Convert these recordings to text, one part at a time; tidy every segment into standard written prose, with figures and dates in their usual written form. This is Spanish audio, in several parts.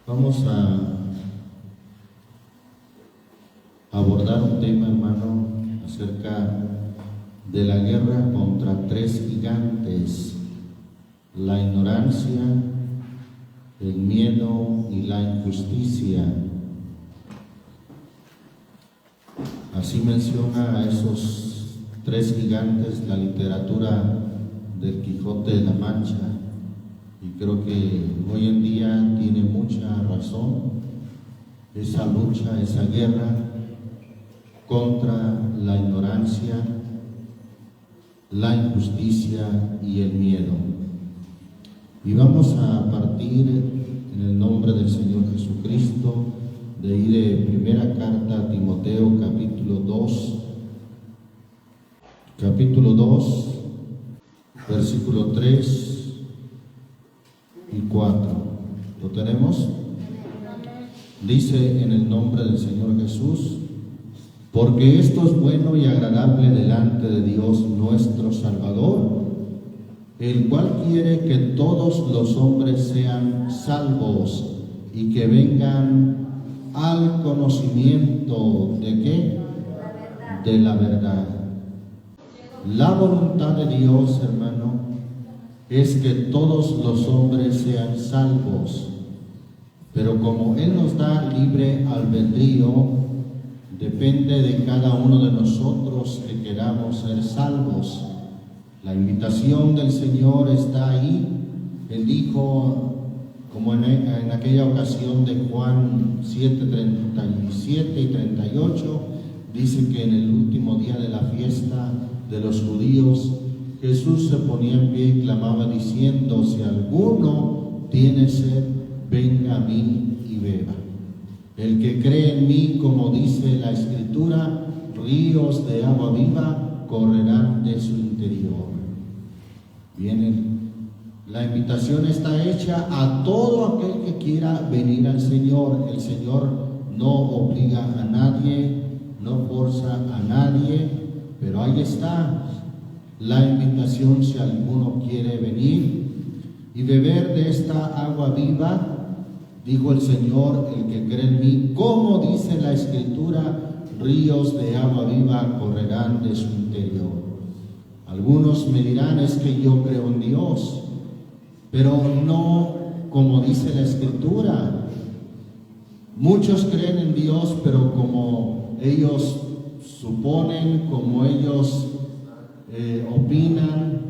Vamos a abordar un tema, hermano, acerca de la guerra contra tres gigantes: la ignorancia, el miedo y la injusticia. Así menciona a esos tres gigantes la literatura del Quijote de la Mancha, y creo que hoy en día tiene mucha razón esa lucha, esa guerra contra la ignorancia, la injusticia y el miedo. Y vamos a partir en el nombre del Señor Jesucristo de ir de primera carta a Timoteo, capítulo 2, versículo 3 y 4. ¿Lo tenemos? Dice en el nombre del Señor Jesús: porque esto es bueno y agradable delante de Dios nuestro Salvador, el cual quiere que todos los hombres sean salvos y que vengan al conocimiento ¿de qué? De la verdad. La voluntad de Dios, hermano, es que todos los hombres sean salvos, pero como Él nos da libre albedrío, depende de cada uno de nosotros que queramos ser salvos. La invitación del Señor está ahí. Él dijo, como en aquella ocasión de Juan 7:37 y 38, dice que en el último día de la fiesta de los judíos, Jesús se ponía en pie y clamaba diciendo: si alguno tiene sed, venga a mí y beba. El que cree en mí, como dice la Escritura, ríos de agua viva correrán de su interior. Bien, la invitación está hecha a todo aquel que quiera venir al Señor. El Señor no obliga a nadie, no forza a nadie, pero ahí está la invitación si alguno quiere venir y beber de esta agua viva. Dijo el Señor: el que cree en mí, como dice la Escritura, ríos de agua viva correrán de su interior. Algunos me dirán: es que yo creo en Dios, pero no como dice la Escritura. Muchos creen en Dios, pero como ellos suponen, como ellos opinan,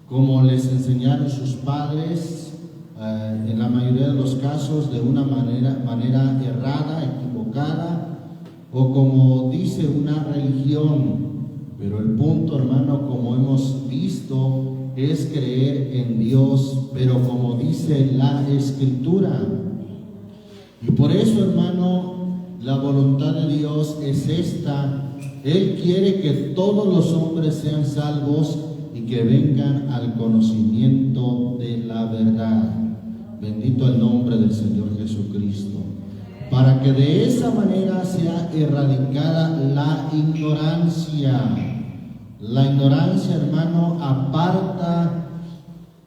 como les enseñaron sus padres, en la mayoría de los casos de una manera errada, equivocada, o como dice una religión. Pero el punto, hermano, como hemos visto, es creer en Dios, pero como dice la Escritura. Y por eso, hermano, la voluntad de Dios es esta. Él quiere que todos los hombres sean salvos y que vengan al conocimiento de la verdad. Bendito el nombre del Señor Jesucristo. Para que de esa manera sea erradicada la ignorancia. La ignorancia, hermano, aparta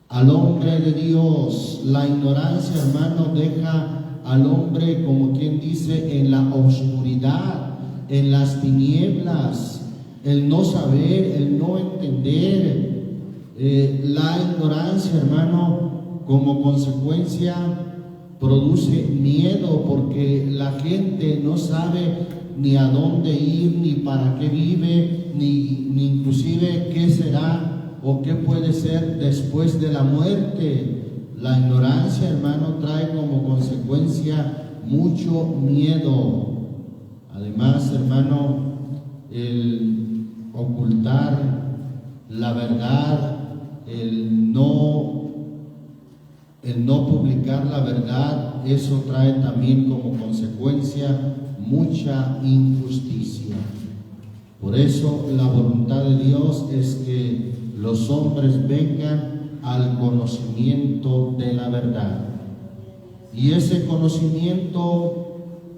al hombre de Dios. La ignorancia, hermano, deja al hombre, como quien dice, en la oscuridad, en las tinieblas, el no saber, el no entender. La ignorancia, hermano, como consecuencia produce miedo, porque la gente no sabe ni a dónde ir, ni para qué vive, ni inclusive qué será o qué puede ser después de la muerte. La ignorancia, hermano, trae como consecuencia mucho miedo. Además, hermano, el ocultar la verdad, el no publicar la verdad, eso trae también como consecuencia mucha injusticia. Por eso la voluntad de Dios es que los hombres vengan al conocimiento de la verdad. Y ese conocimiento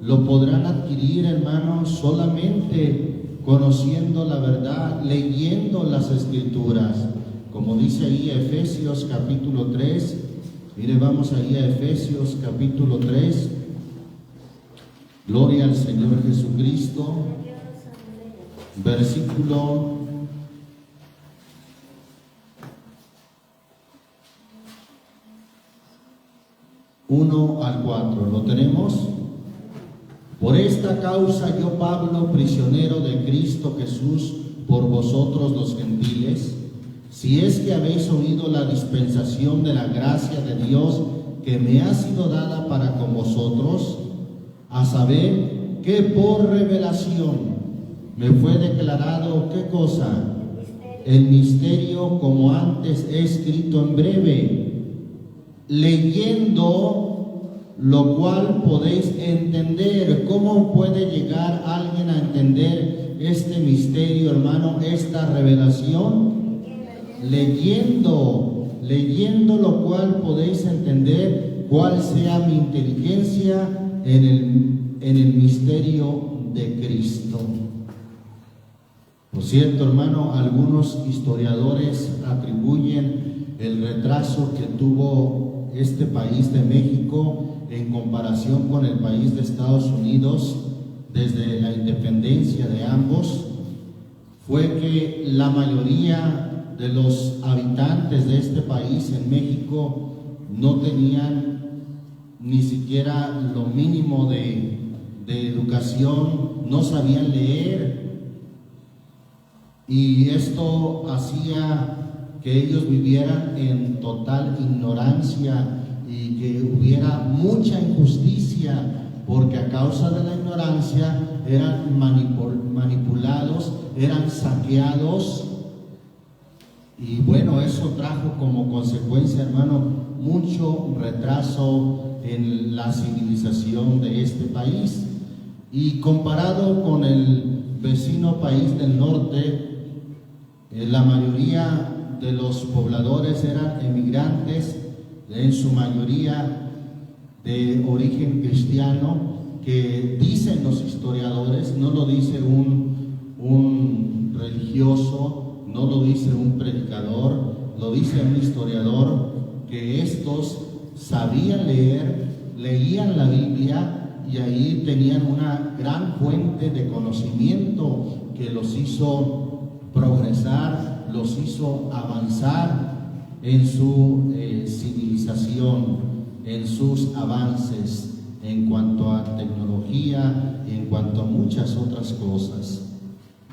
lo podrán adquirir, hermanos, solamente conociendo la verdad, leyendo las Escrituras. Como dice ahí Efesios capítulo 3, Mire, vamos ahí a Efesios capítulo 3. Gloria al Señor Jesucristo. Versículo 1 al 4. ¿Lo tenemos? Por esta causa yo, Pablo, prisionero de Cristo Jesús, por vosotros los gentiles, si es que habéis oído la dispensación de la gracia de Dios que me ha sido dada para con vosotros, a saber que por revelación me fue declarado, ¿qué cosa? El misterio, como antes he escrito en breve, leyendo lo cual podéis entender. ¿Cómo puede llegar alguien a entender este misterio, hermano, esta revelación? Leyendo lo cual podéis entender cuál sea mi inteligencia en el misterio de Cristo. Por cierto, hermano, algunos historiadores atribuyen el retraso que tuvo este país de México en comparación con el país de Estados Unidos desde la independencia de ambos, fue que la mayoría de los habitantes de este país en México no tenían ni siquiera lo mínimo de educación, no sabían leer, y esto hacía que ellos vivieran en total ignorancia y que hubiera mucha injusticia, porque a causa de la ignorancia eran manipulados, eran saqueados, y bueno, eso trajo como consecuencia, hermano, mucho retraso en la civilización de este país. Y comparado con el vecino país del norte, la mayoría de los pobladores eran emigrantes, en su mayoría de origen cristiano, que dicen los historiadores, no lo dice un religioso, no lo dice un predicador, lo dice un historiador, que estos sabían leer, leían la Biblia, y ahí tenían una gran fuente de conocimiento que los hizo progresar, los hizo avanzar en su civilización, en sus avances en cuanto a tecnología y en cuanto a muchas otras cosas.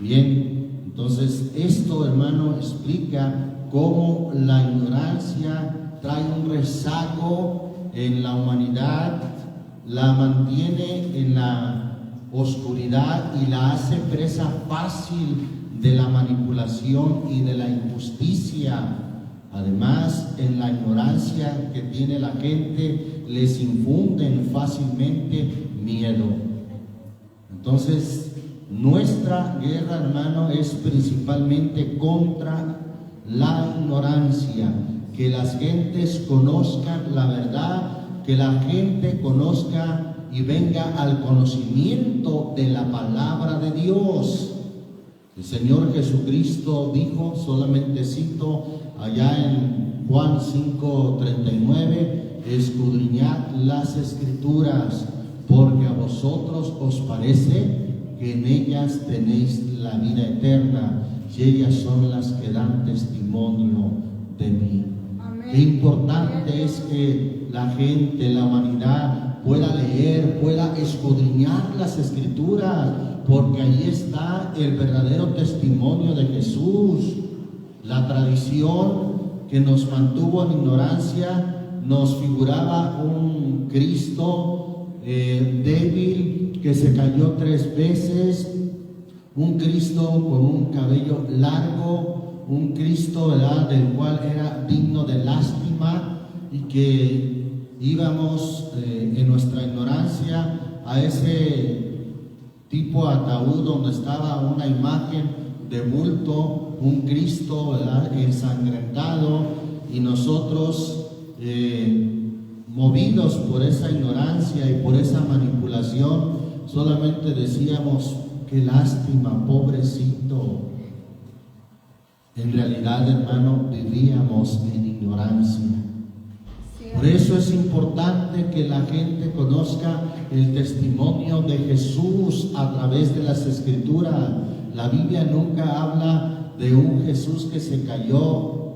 Bien, entonces esto, hermano, explica cómo la ignorancia trae un rezago en la humanidad, la mantiene en la oscuridad y la hace presa fácil de la manipulación y de la injusticia. Además, en la ignorancia que tiene la gente, les infunden fácilmente miedo. Entonces, nuestra guerra, hermano, es principalmente contra la ignorancia, que las gentes conozcan la verdad, que la gente conozca y venga al conocimiento de la palabra de Dios. El Señor Jesucristo dijo, solamente cito allá en Juan 5:39, escudriñad las Escrituras, porque a vosotros os parece que en ellas tenéis la vida eterna, y ellas son las que dan testimonio de mí. Amén. Qué importante es que la gente, la humanidad, pueda leer, pueda escudriñar las Escrituras, porque ahí está el verdadero testimonio de Jesús. La tradición que nos mantuvo en ignorancia nos figuraba un Cristo débil, que se cayó 3 veces, un Cristo con un cabello largo, un Cristo, ¿verdad?, del cual era digno de lástima, y que íbamos en nuestra ignorancia a ese tipo ataúd donde estaba una imagen de bulto, un Cristo, ¿verdad?, ensangrentado, y nosotros movidos por esa ignorancia y por esa manipulación, solamente decíamos, qué lástima, pobrecito. En realidad, hermano, vivíamos en ignorancia. Por eso es importante que la gente conozca el testimonio de Jesús a través de las Escrituras. La Biblia nunca habla de un Jesús que se cayó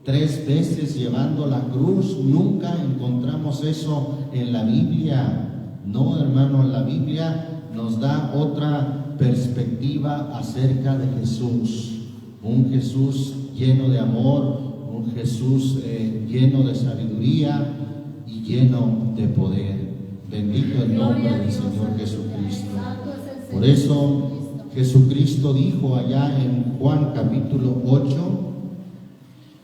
3 veces llevando la cruz. Nunca encontramos eso en la Biblia. No, hermano, la Biblia nos da otra perspectiva acerca de Jesús. Un Jesús lleno de amor, un Jesús lleno de sabiduría y lleno de poder. Bendito el nombre del Señor Jesucristo. Por eso Jesucristo dijo allá en Juan capítulo 8,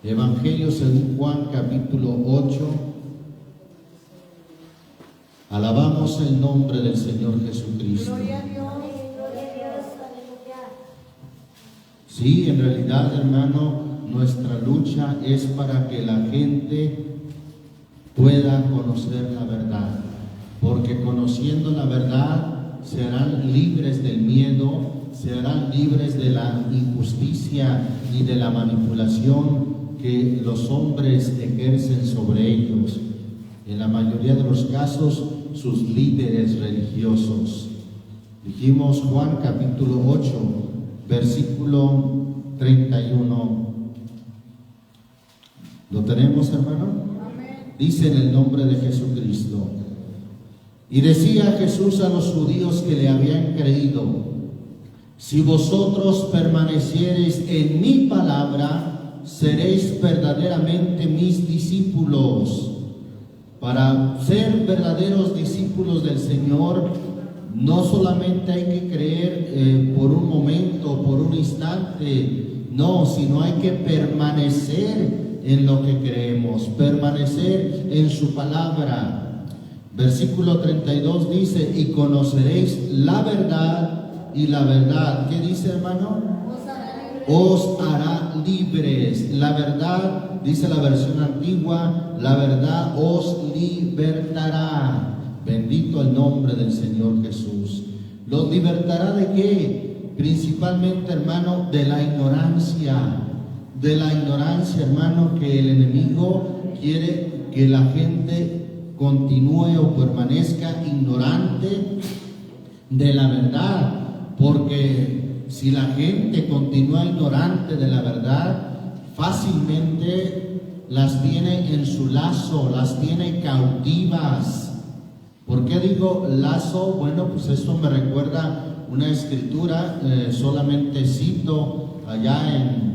Evangelio según Juan capítulo 8, alabamos el nombre del Señor Jesucristo. Gloria a Dios, gloria a Dios, aleluya. Sí, en realidad, hermano, nuestra lucha es para que la gente pueda conocer la verdad, porque conociendo la verdad serán libres del miedo, serán libres de la injusticia y de la manipulación que los hombres ejercen sobre ellos. En la mayoría de los casos, sus líderes religiosos. Dijimos Juan capítulo 8, versículo 31. ¿Lo tenemos, hermano? Amén. Dice en el nombre de Jesucristo. Y decía Jesús a los judíos que le habían creído: si vosotros permaneciereis en mi palabra, seréis verdaderamente mis discípulos. Para ser verdaderos discípulos del Señor, no solamente hay que creer por un momento, por un instante, no, sino hay que permanecer en lo que creemos, permanecer en su palabra. Versículo 32 dice: y conoceréis la verdad, y la verdad, ¿qué dice, hermano? Os hará libres. La verdad, dice la versión antigua, la verdad os libertará. Bendito el nombre del Señor Jesús. ¿Los libertará de qué? Principalmente, hermano, de la ignorancia. De la ignorancia, hermano, que el enemigo quiere que la gente continúe o permanezca ignorante de la verdad. Porque si la gente continúa ignorante de la verdad, fácilmente las tiene en su lazo, las tiene cautivas. ¿Por qué digo lazo? Bueno, pues esto me recuerda una escritura, solamente cito allá en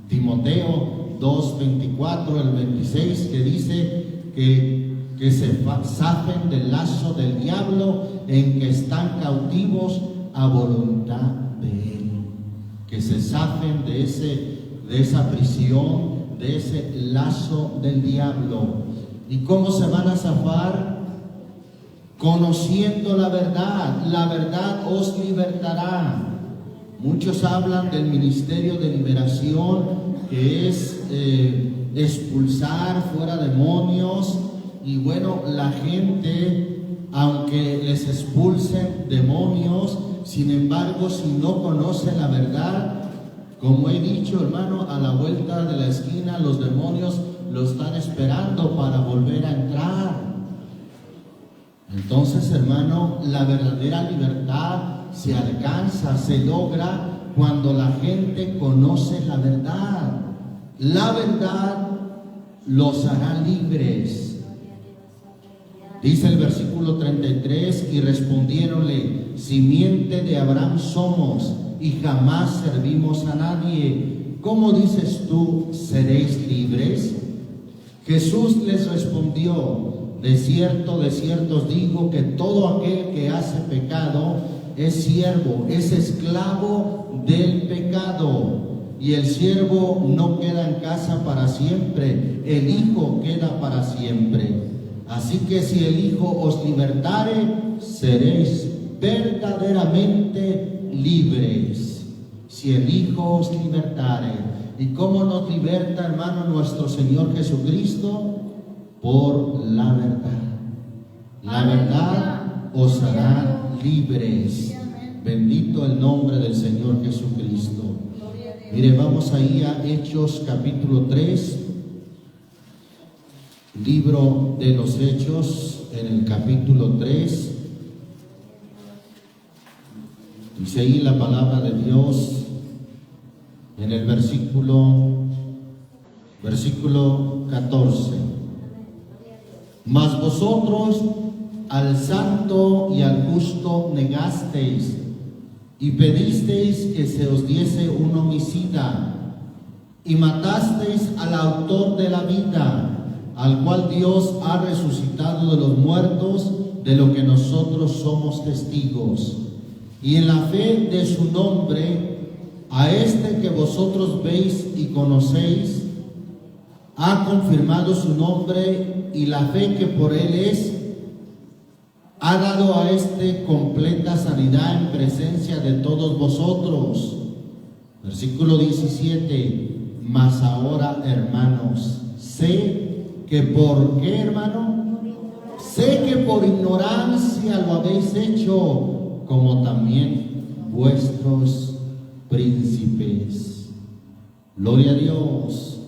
Timoteo 2:24, el 26, que dice que se zafen del lazo del diablo en que están cautivos a voluntad de él. Que se zafen de esa prisión, de ese lazo del diablo. ¿Y cómo se van a zafar? Conociendo la verdad os libertará. Muchos hablan del ministerio de liberación, que es expulsar fuera demonios, y bueno, la gente, aunque les expulsen demonios, sin embargo, si no conoce la verdad, como he dicho, hermano, a la vuelta de la esquina los demonios lo están esperando para volver a entrar. Entonces, hermano, la verdadera libertad se alcanza, se logra cuando la gente conoce la verdad. La verdad los hará libres. Dice el versículo 33: y respondiéronle: simiente de Abraham somos, y jamás servimos a nadie. ¿Cómo dices tú, seréis libres? Jesús les respondió: de cierto os digo que todo aquel que hace pecado es siervo, es esclavo del pecado. Y el siervo no queda en casa para siempre, el Hijo queda para siempre. Así que si el Hijo os libertare, seréis verdaderamente libres. Si el Hijo os libertare. ¿Y cómo nos liberta, hermano, nuestro Señor Jesucristo? Por la verdad. La verdad os hará libres. Bendito el nombre del Señor Jesucristo. Mire, vamos ahí a Hechos capítulo 3. Libro de los Hechos, en el capítulo 3, dice ahí la palabra de Dios, en el versículo 14. Mas vosotros al santo y al justo negasteis, y pedisteis que se os diese un homicida, y matasteis al autor de la vida, al cual Dios ha resucitado de los muertos, de lo que nosotros somos testigos. Y en la fe de su nombre, a este que vosotros veis y conocéis, ha confirmado su nombre, y la fe que por él es, ha dado a este completa sanidad en presencia de todos vosotros. Versículo 17. Mas ahora, hermanos, sé que por qué, hermano, sé que por ignorancia lo habéis hecho, como también vuestros príncipes. Gloria a Dios.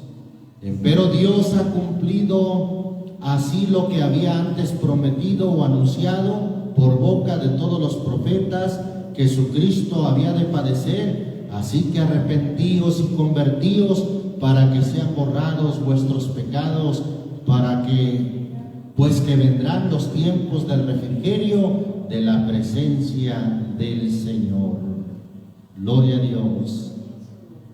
Pero Dios ha cumplido así lo que había antes prometido o anunciado por boca de todos los profetas, que su Cristo había de padecer. Así que arrepentíos y convertíos, para que sean borrados vuestros pecados, para que, pues que vendrán los tiempos del refrigerio de la presencia del Señor. Gloria a Dios.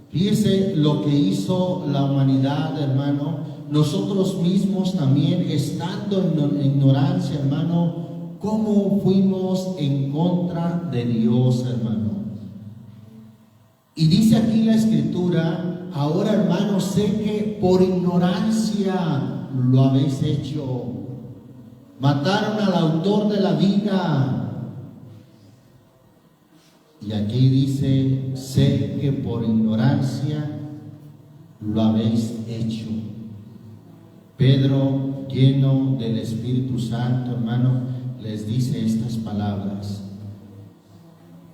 Fíjese lo que hizo la humanidad, hermano. Nosotros mismos también, estando en ignorancia, hermano, cómo fuimos en contra de Dios, hermano. Y dice aquí la Escritura: ahora, hermano, sé que por ignorancia lo habéis hecho. Mataron al autor de la vida. Y aquí dice: sé que por ignorancia lo habéis hecho. Pedro, lleno del Espíritu Santo, hermano, les dice estas palabras.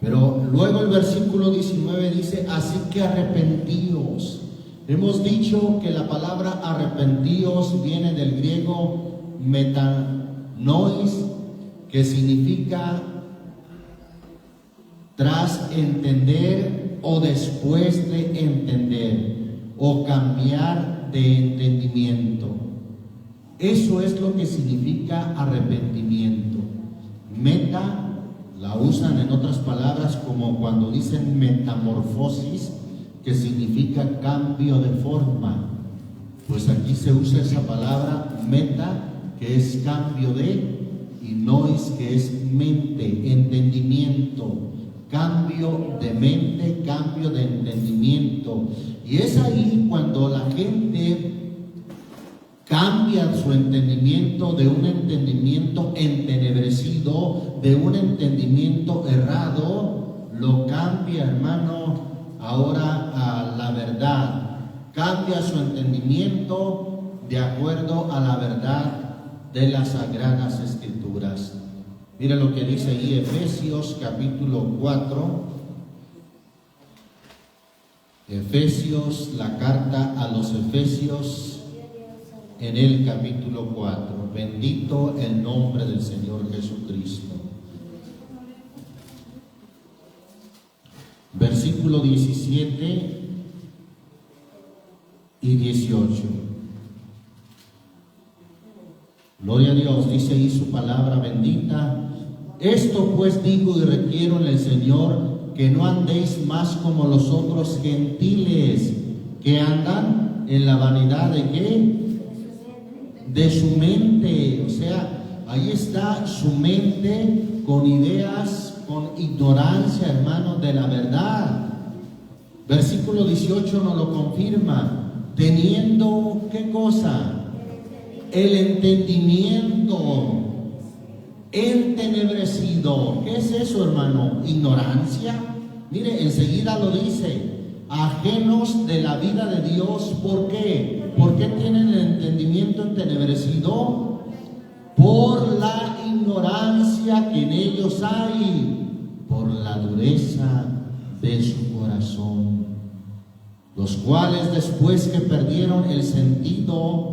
Pero luego el versículo 19 dice: así que arrepentíos. Hemos dicho que la palabra arrepentíos viene del griego metanois, que significa tras entender o después de entender, o cambiar de entendimiento. Eso es lo que significa arrepentimiento. Meta la usan en otras palabras como cuando dicen metamorfosis, que significa cambio de forma. Pues aquí se usa esa palabra meta, que es cambio de, y nois, que es mente, entendimiento. Cambio de mente, cambio de entendimiento. Y es ahí cuando la gente cambia su entendimiento de un entendimiento entenebrecido, de un entendimiento errado, lo cambia, hermano, ahora a la verdad. Cambia su entendimiento de acuerdo a la verdad de las Sagradas Escrituras. Mira lo que dice ahí Efesios capítulo 4. Efesios, la carta a los Efesios, en el capítulo 4. Bendito el nombre del Señor Jesucristo. Versículo 17 y 18. Gloria a Dios, dice ahí su palabra bendita. Esto pues digo y requiero en el Señor, que no andéis más como los otros gentiles, que andan en la vanidad de ¿qué? De su mente. O sea, ahí está su mente con ideas, con ignorancia, hermanos, de la verdad. Versículo 18 nos lo confirma. Teniendo, ¿qué cosa? El entendimiento entenebrecido. ¿Qué es eso, hermano? Ignorancia. Mire, enseguida lo dice: ajenos de la vida de Dios. ¿Por qué? ¿Por qué tienen el entendimiento entenebrecido? Por la ignorancia que en ellos hay, por la dureza de su corazón, los cuales después que perdieron el sentido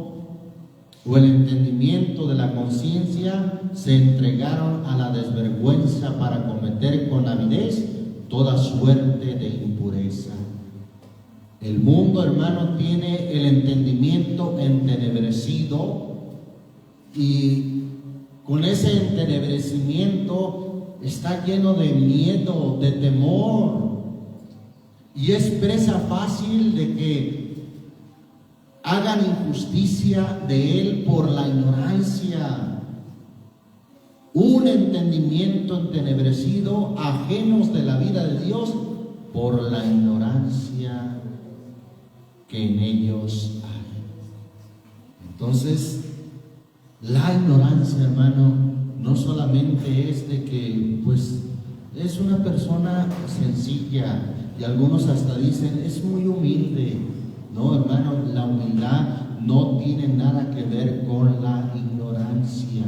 o el entendimiento de la conciencia, se entregaron a la desvergüenza para cometer con avidez toda suerte de impureza. El mundo, hermano, tiene el entendimiento entenebrecido, y con ese entenebrecimiento está lleno de miedo, de temor, y es presa fácil de que hagan injusticia de él por la ignorancia. Un entendimiento entenebrecido, ajenos de la vida de Dios por la ignorancia que en ellos hay. Entonces, la ignorancia, hermano, no solamente es de que, pues, es una persona sencilla, y algunos hasta dicen, es muy humilde. No, hermano, la humildad no tiene nada que ver con la ignorancia.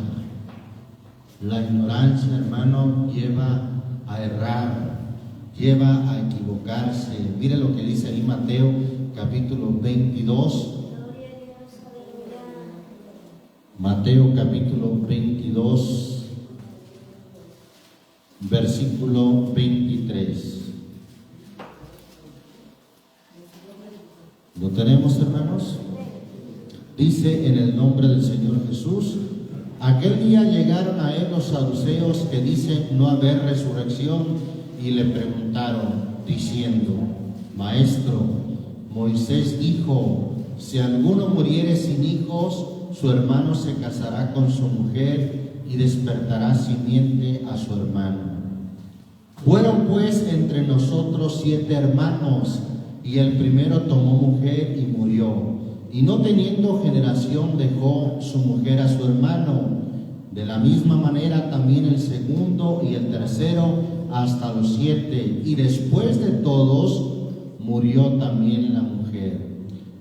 La ignorancia, hermano, lleva a errar, lleva a equivocarse. Mire lo que dice ahí Mateo capítulo 22. Mateo capítulo 22, versículo 23. ¿Lo tenemos, hermanos? Dice: en el nombre del Señor Jesús. Aquel día llegaron a él los saduceos que dicen no haber resurrección, y le preguntaron, diciendo: Maestro, Moisés dijo, si alguno muriere sin hijos, su hermano se casará con su mujer y despertará simiente a su hermano. Fueron pues entre nosotros 7 hermanos, y el primero tomó mujer y murió, y no teniendo generación dejó su mujer a su hermano. De la misma manera también el segundo y el tercero hasta los 7, y después de todos murió también la mujer.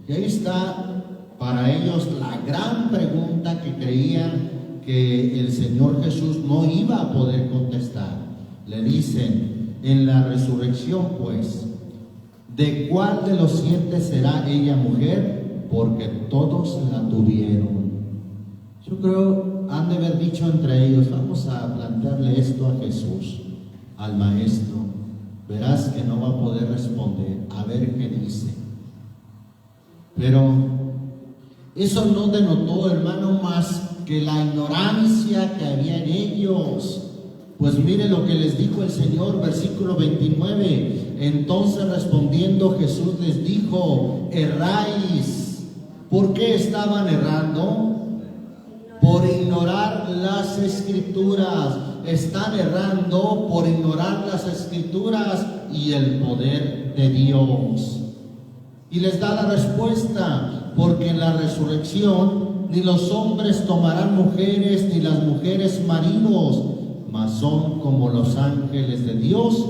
Y ahí está para ellos la gran pregunta que creían que el Señor Jesús no iba a poder contestar. Le dicen: en la resurrección, pues, ¿de cuál de los 7 será ella mujer? Porque todos la tuvieron. Yo creo han de haber dicho entre ellos: vamos a plantearle esto a Jesús, al Maestro. Verás que no va a poder responder, a ver qué dice. Pero eso no denotó, hermano, más que la ignorancia que había en ellos. Pues mire lo que les dijo el Señor, versículo 29. Entonces respondiendo Jesús les dijo: erráis. ¿Por qué estaban errando? Por ignorar las Escrituras. Están errando por ignorar las Escrituras y el poder de Dios. Y les da la respuesta: porque en la resurrección ni los hombres tomarán mujeres, ni las mujeres maridos, mas son como los ángeles de Dios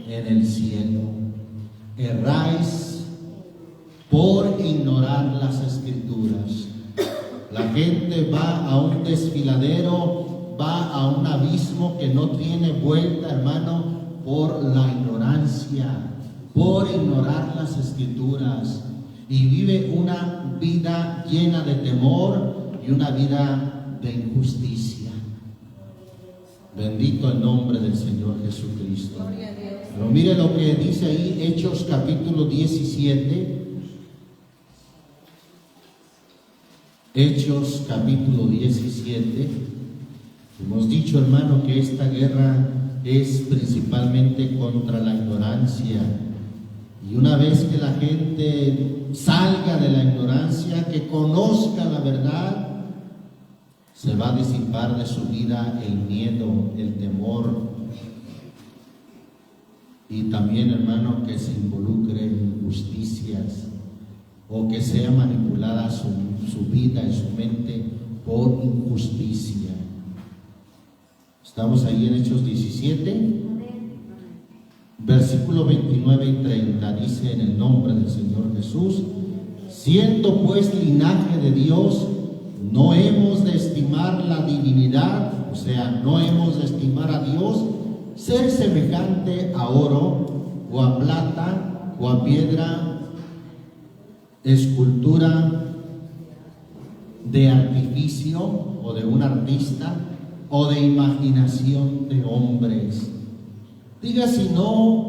en el cielo. Erráis por ignorar las Escrituras. La gente va a un desfiladero, va a un abismo que no tiene vuelta, hermano, por la ignorancia, por ignorar las Escrituras, y vive una vida llena de temor y una vida de injusticia. Bendito el nombre del Señor Jesucristo. Pero mire lo que dice ahí Hechos capítulo 17. Hechos capítulo 17. Hemos dicho, hermano, que esta guerra es principalmente contra la ignorancia. Y una vez que la gente salga de la ignorancia, que conozca la verdad, se va a disipar de su vida el miedo, el temor. Y también, hermano, que se involucre en injusticias, o que sea manipulada su vida y su mente por injusticia. Estamos ahí en Hechos 17, versículo 29 y 30. Dice: en el nombre del Señor Jesús, siendo pues linaje de Dios, no hemos de estimar la divinidad, o sea, no hemos de estimar a Dios ser semejante a oro, o a plata, o a piedra, escultura de artificio o de un artista o de imaginación de hombres. Diga si no,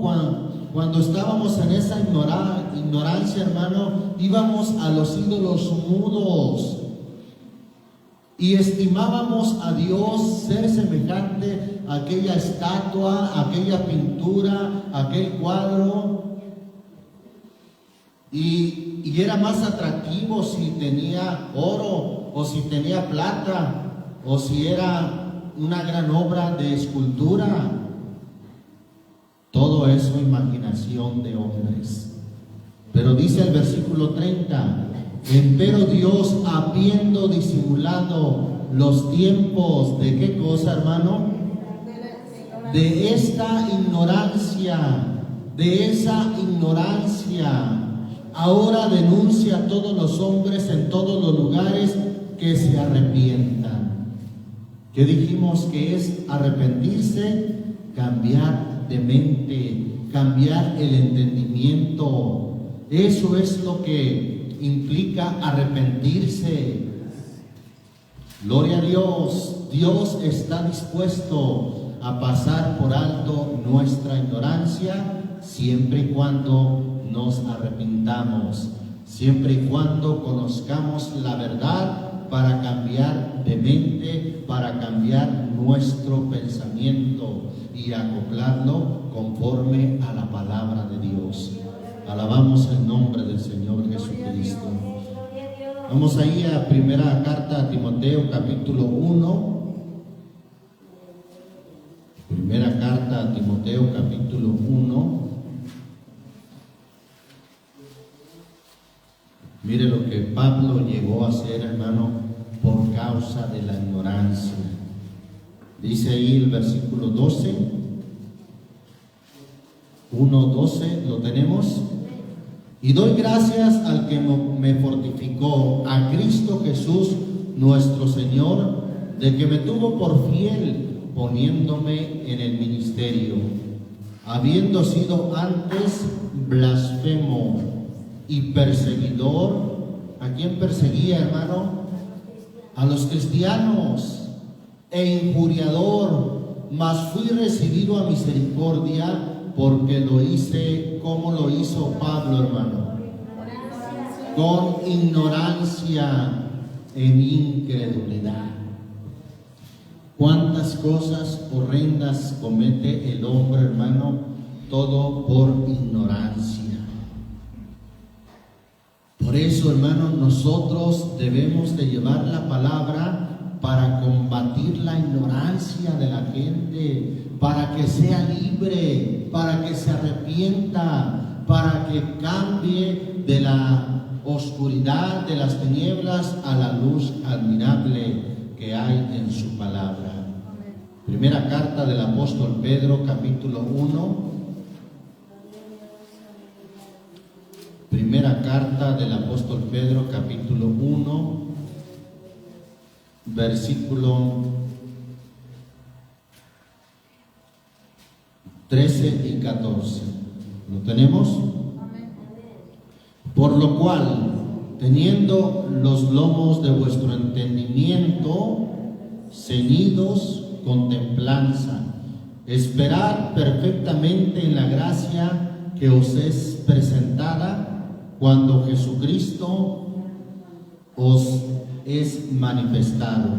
cuando estábamos en esa ignorancia, hermano, íbamos a los ídolos mudos y estimábamos a Dios ser semejante a aquella estatua, a aquella pintura, a aquel cuadro. Y era más atractivo si tenía oro o si tenía plata o si era una gran obra de escultura. Todo eso imaginación de hombres. Pero dice el versículo 30, empero Dios, habiendo disimulado los tiempos, ¿de qué cosa, hermano? De esta ignorancia, de esa ignorancia. Ahora denuncia a todos los hombres en todos los lugares que se arrepientan. ¿Qué dijimos que es arrepentirse? Cambiar de mente, cambiar el entendimiento. Eso es lo que implica arrepentirse. Gloria a Dios. Dios está dispuesto a pasar por alto nuestra ignorancia siempre y cuando nos arrepintamos, siempre y cuando conozcamos la verdad para cambiar de mente, para cambiar nuestro pensamiento y acoplarlo conforme a la palabra de Dios. Alabamos el nombre del Señor Jesucristo. Vamos ahí a primera carta a Timoteo, capítulo 1. Primera carta a Timoteo, capítulo 1. Mire lo que Pablo llegó a hacer, hermano, por causa de la ignorancia. Dice ahí el versículo 12, 1:12, ¿lo tenemos? Y doy gracias al que me fortificó, a Cristo Jesús nuestro Señor, de que me tuvo por fiel, poniéndome en el ministerio, habiendo sido antes blasfemo y perseguidor. ¿A quién perseguía, hermano? A los cristianos. E injuriador, mas fui recibido a misericordia, porque lo hice como lo hizo Pablo, hermano, con ignorancia en incredulidad. Cuántas cosas horrendas comete el hombre, hermano, todo por ignorancia. Por eso, hermanos, nosotros debemos de llevar la palabra para combatir la ignorancia de la gente, para que sea libre, para que se arrepienta, para que cambie de la oscuridad, de las tinieblas, a la luz admirable que hay en su palabra. Primera carta del apóstol Pedro, capítulo 1. Primera carta del apóstol Pedro, capítulo 1, versículo 13 y 14. ¿Lo tenemos? Por lo cual, teniendo los lomos de vuestro entendimiento ceñidos con templanza, esperad perfectamente en la gracia que os es presentada cuando Jesucristo os es manifestado.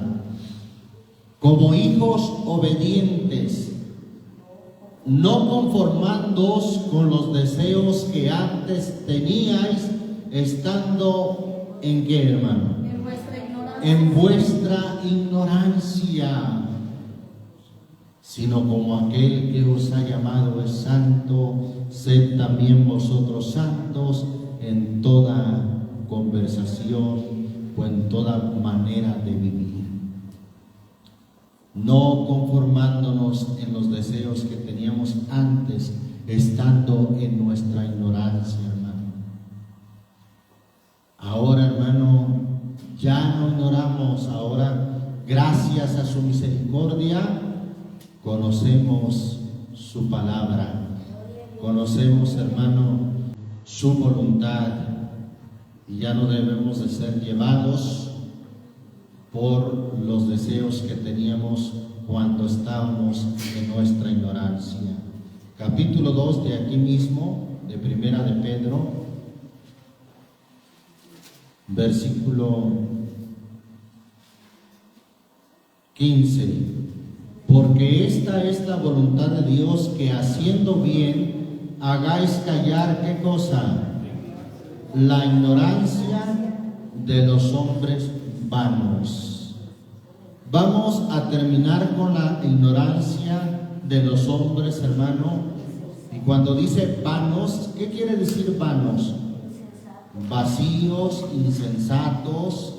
Como hijos obedientes, no conformándoos con los deseos que antes teníais, estando ¿en qué, hermano? En vuestra ignorancia, sino como aquel que os ha llamado es santo, sed también vosotros santos en toda conversación o en toda manera de vivir, no conformándonos en los deseos que teníamos antes, estando en nuestra ignorancia, hermano. Ahora, hermano, ya no ignoramos, ahora, gracias a su misericordia, conocemos su palabra, conocemos, hermano, su voluntad, y ya no debemos de ser llevados por los deseos que teníamos cuando estábamos en nuestra ignorancia. Capítulo 2 de aquí mismo, de Primera de Pedro, versículo 15. Porque esta es la voluntad de Dios, que haciendo bien hagáis callar, ¿qué cosa? La ignorancia de los hombres vanos. Vamos a terminar con la ignorancia de los hombres, hermano. Y cuando dice vanos, ¿qué quiere decir vanos? Vacíos, insensatos.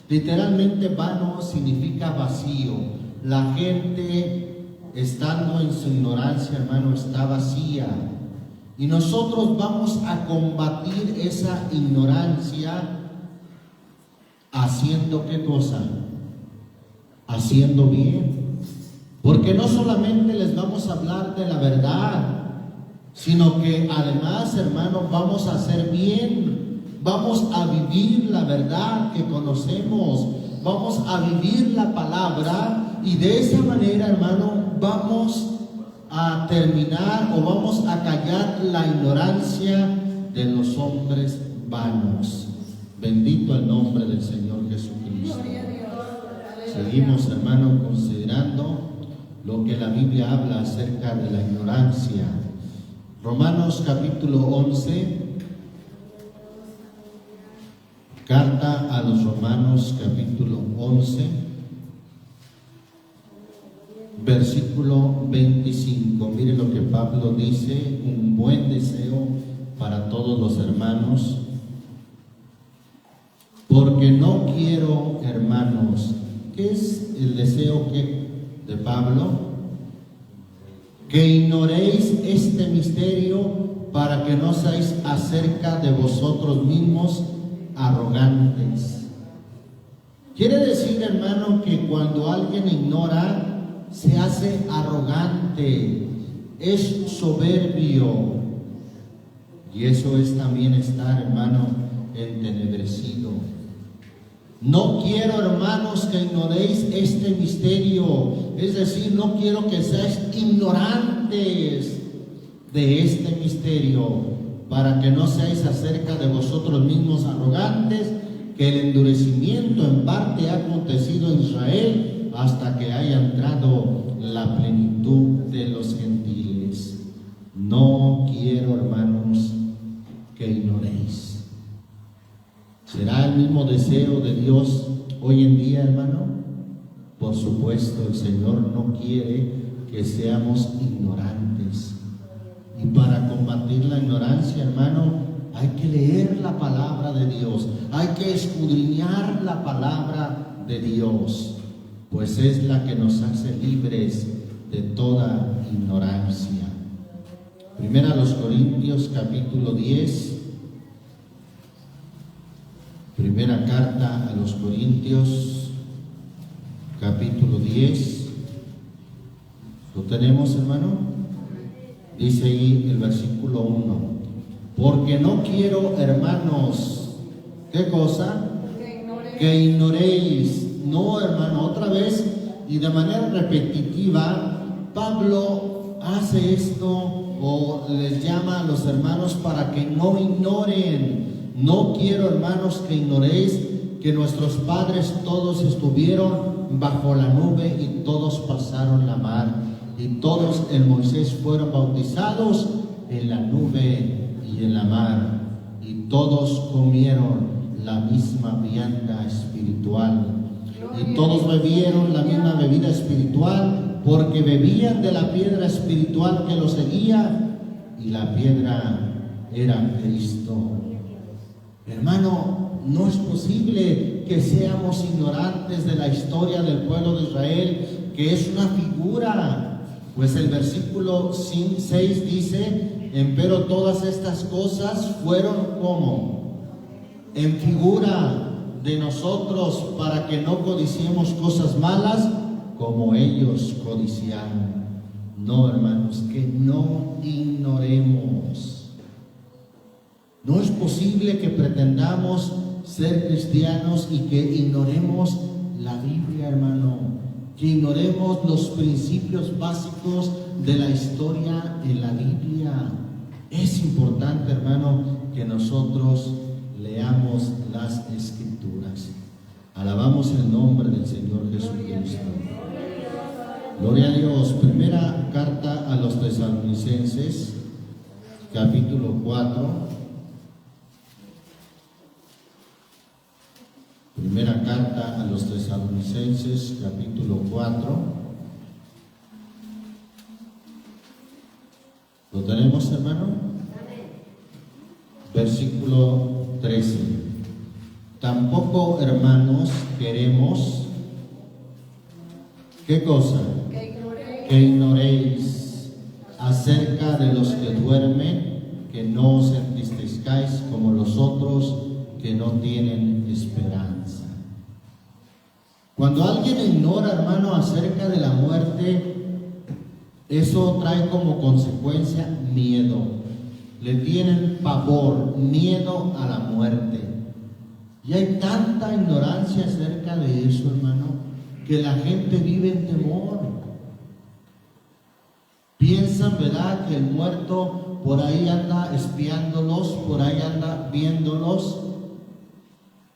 Literalmente vano significa vacío. La gente, estando en su ignorancia, hermano, está vacía. Y nosotros vamos a combatir esa ignorancia haciendo ¿qué cosa? Haciendo bien. Porque no solamente les vamos a hablar de la verdad, sino que además, hermano, vamos a hacer bien. Vamos a vivir la verdad que conocemos. Vamos a vivir la palabra. Y de esa manera, hermano, vamos a terminar o vamos a callar la ignorancia de los hombres vanos. Bendito el nombre del Señor Jesucristo. Seguimos, hermano, considerando lo que la Biblia habla acerca de la ignorancia. Romanos capítulo 11, carta a los Romanos capítulo 11, versículo 25. Mire lo que Pablo dice, un buen deseo para todos los hermanos. Porque no quiero, hermanos, ¿qué es el deseo de Pablo? Que ignoréis este misterio, para que no seáis acerca de vosotros mismos arrogantes. Quiere decir, hermano, que cuando alguien ignora, se hace arrogante, es soberbio. Y eso es también estar, hermano, entenebrecido. No quiero, hermanos, que ignoréis este misterio. Es decir, no quiero que seáis ignorantes de este misterio, para que no seáis acerca de vosotros mismos arrogantes, que el endurecimiento en parte ha acontecido en Israel, hasta que haya entrado la plenitud de los gentiles. No quiero, hermanos, que ignoréis. ¿Será el mismo deseo de Dios hoy en día, hermano? Por supuesto, el Señor no quiere que seamos ignorantes. Y para combatir la ignorancia, hermano, hay que leer la palabra de Dios. Hay que escudriñar la palabra de Dios, pues es la que nos hace libres de toda ignorancia. Primera a los Corintios capítulo 10. Primera carta a los Corintios capítulo 10. ¿Lo tenemos, hermano? Dice ahí el versículo 1. Porque no quiero, hermanos, ¿qué cosa? Que ignoréis. No, hermano, otra vez y de manera repetitiva, Pablo hace esto o les llama a los hermanos para que no ignoren. No quiero, hermanos, que ignoréis que nuestros padres todos estuvieron bajo la nube y todos pasaron la mar, y todos en Moisés fueron bautizados en la nube y en la mar, y todos comieron la misma vianda espiritual, y todos bebieron la misma bebida espiritual, porque bebían de la piedra espiritual que los seguía, y la piedra era Cristo. Hermano, no es posible que seamos ignorantes de la historia del pueblo de Israel, que es una figura. Pues el versículo 6 dice: empero todas estas cosas fueron como en figura de nosotros, para que no codiciemos cosas malas como ellos codiciaron. No, hermanos, que no ignoremos. No es posible que pretendamos ser cristianos y que ignoremos la Biblia, hermano, que ignoremos los principios básicos de la historia en la Biblia. Es importante, hermano, que nosotros leamos las Escrituras. Alabamos el nombre del Señor Jesucristo. Gloria a Dios. Primera carta a los Tesalonicenses, capítulo 4. Primera carta a los Tesalonicenses, capítulo 4. ¿Lo tenemos, hermano? Versículo 13. Tampoco, hermanos, queremos, ¿qué cosa? Que ignoréis acerca de los que duermen, que no os entristezcáis como los otros que no tienen esperanza. Cuando alguien ignora, hermano, acerca de la muerte, eso trae como consecuencia miedo. Le tienen pavor, miedo a la muerte. Y hay tanta ignorancia acerca de eso, hermano, que la gente vive en temor. Piensan, ¿verdad?, que el muerto por ahí anda espiándolos, por ahí anda viéndolos.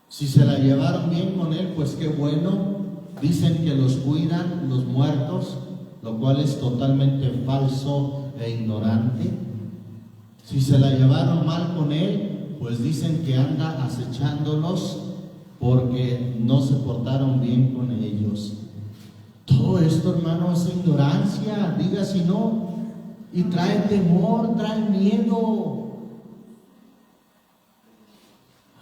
Si se la llevaron bien con él, pues qué bueno. Dicen que los cuidan los muertos, lo cual es totalmente falso e ignorante. Si se la llevaron mal con él, pues dicen que anda acechándolos porque no se portaron bien con ellos. Todo esto, hermano, es ignorancia, diga si no, y trae temor, trae miedo.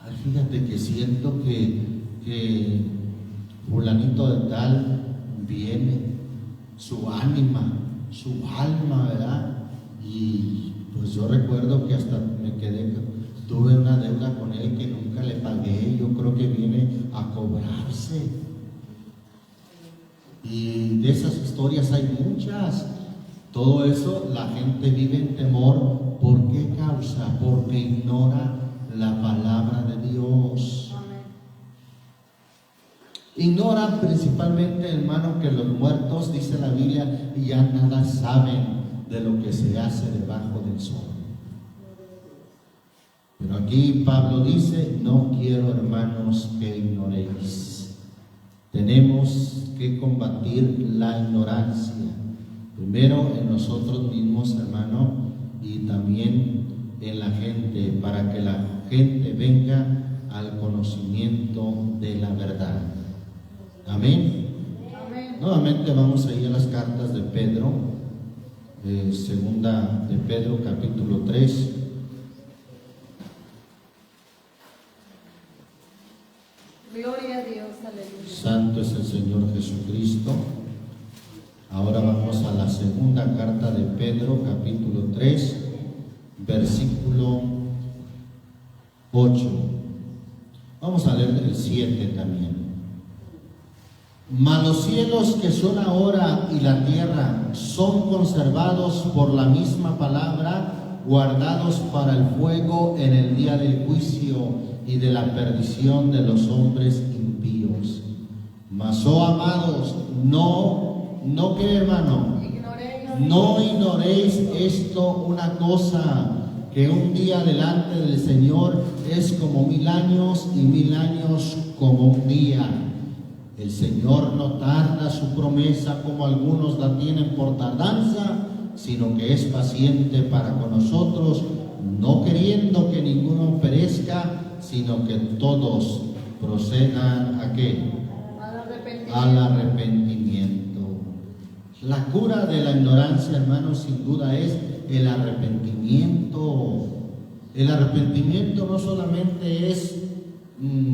Ay, fíjate que siento que fulanito de tal viene, su ánima, su alma, ¿verdad? Y pues yo recuerdo que hasta tuve una deuda con él que nunca le pagué. Yo creo que viene a cobrarse. Y de esas historias hay muchas. Todo eso la gente vive en temor. ¿Por qué causa? Porque ignora la palabra de Dios. Ignora principalmente, hermano, que los muertos, dice la Biblia, ya nada saben de lo que se hace debajo del sol. Pero aquí Pablo dice: no quiero, hermanos, que ignoréis. Tenemos que combatir la ignorancia, primero en nosotros mismos, hermano, y también en la gente, para que la gente venga al conocimiento de la verdad. Amén. Amén. Nuevamente vamos a ir a las cartas de Pedro, segunda de Pedro, capítulo 3. Gloria a Dios, aleluya. Santo es el Señor Jesucristo. Ahora vamos a la segunda carta de Pedro, capítulo 3, versículo 8. Vamos a leer el 7 también. Mas los cielos que son ahora y la tierra son conservados por la misma palabra, guardados para el fuego en el día del juicio y de la perdición de los hombres impíos. Mas, oh amados, no que, hermano, no ignoréis esto, una cosa, que un día delante del Señor es como 1000 años y 1000 años como un día. El Señor no tarda su promesa como algunos la tienen por tardanza, sino que es paciente para con nosotros, no queriendo que ninguno perezca, sino que todos procedan ¿a qué? Al arrepentimiento. La cura de la ignorancia, hermanos, sin duda es el arrepentimiento. El arrepentimiento no solamente es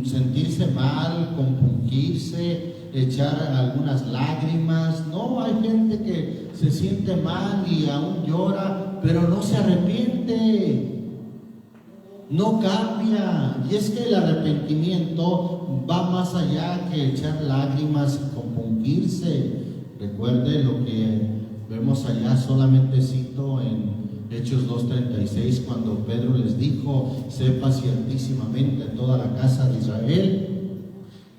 sentirse mal, compungirse, echar algunas lágrimas. No, hay gente que se siente mal y aún llora, pero no se arrepiente, no cambia. Y es que el arrepentimiento va más allá que echar lágrimas y compungirse. Recuerde lo que vemos allá, solamente cito en Hechos 2:36, cuando Pedro les dijo: sepa ciertísimamente toda la casa de Israel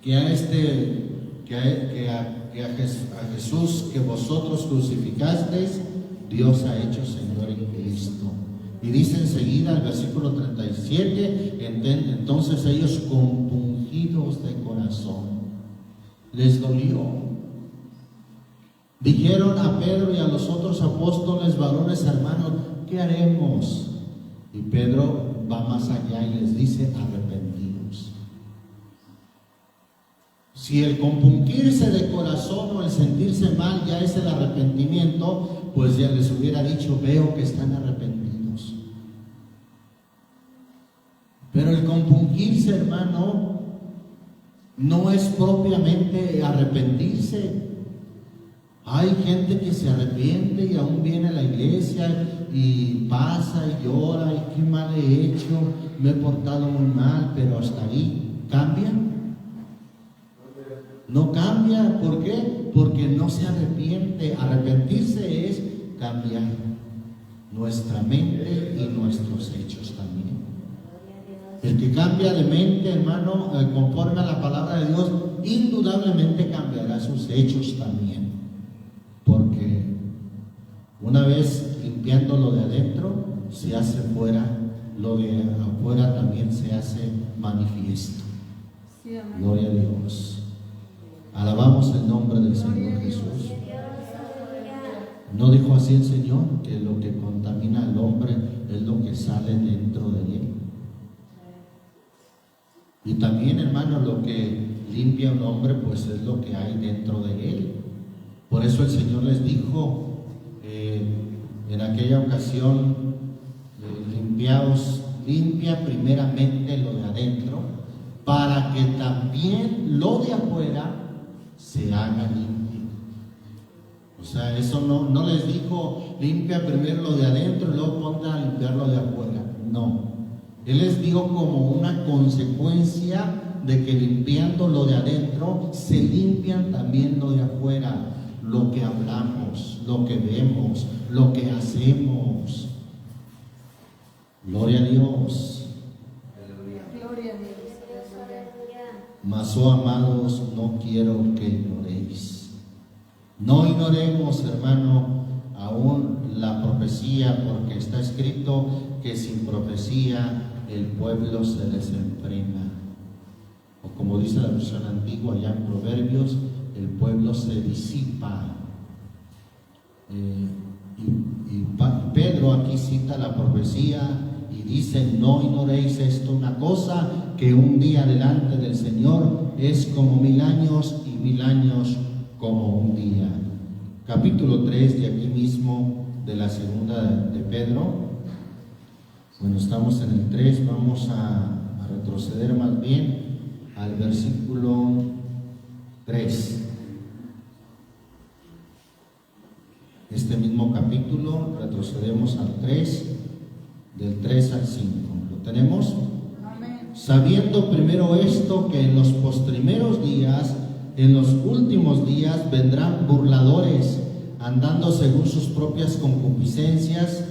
que a Jesús que vosotros crucificasteis, Dios ha hecho Señor en Cristo. Y dice enseguida el versículo 37, entonces ellos compungidos de corazón, les dolió. Dijeron a Pedro y a los otros apóstoles, varones hermanos, ¿qué haremos? Y Pedro va más allá y les dice, arrepentidos. Si el compungirse de corazón o el sentirse mal ya es el arrepentimiento, pues ya les hubiera dicho, veo que están arrepentidos. Pero el compungirse, hermano, no es propiamente arrepentirse. Hay gente que se arrepiente y aún viene a la iglesia y pasa y llora y qué mal he hecho, me he portado muy mal, pero hasta ahí. ¿Cambia? No cambia. ¿Por qué? Porque no se arrepiente. Arrepentirse es cambiar nuestra mente y nuestros hechos también. El que cambia de mente, hermano, conforme a la palabra de Dios, indudablemente cambiará sus hechos también. Porque una vez limpiando lo de adentro, se hace fuera, lo de afuera también se hace manifiesto. Sí, gloria a Dios. Alabamos el nombre del Señor Jesús. ¿No dijo así el Señor que lo que contamina al hombre es lo que sale dentro de él? Y también, hermano, lo que limpia a un hombre, pues es lo que hay dentro de él. Por eso el Señor les dijo en aquella ocasión, limpia primeramente lo de adentro, para que también lo de afuera se haga limpio. O sea, eso no les dijo, limpia primero lo de adentro y luego ponte a limpiar lo de afuera. No. Él les dijo como una consecuencia de que limpiando lo de adentro, se limpian también lo de afuera. Lo que hablamos, lo que vemos, lo que hacemos. Gloria a Dios. Gloria a Dios. Mas, oh amados, no quiero que ignoréis. No ignoremos, hermano, aún la profecía, porque está escrito que sin profecía el pueblo se desenfrena. O como dice la versión antigua, allá en Proverbios, el pueblo se disipa. Y Pedro aquí cita la profecía y dice, no ignoréis esto, una cosa, que un día delante del Señor es como 1000 años y 1000 años como un día. Capítulo 3 de aquí mismo, de la segunda de Pedro. Bueno, estamos en el 3, vamos a retroceder más bien al versículo 3. Este mismo capítulo, retrocedemos al 3, del 3 al 5. ¿Lo tenemos? Amén. Sabiendo primero esto, que en los postrimeros días, en los últimos días, vendrán burladores, andando según sus propias concupiscencias,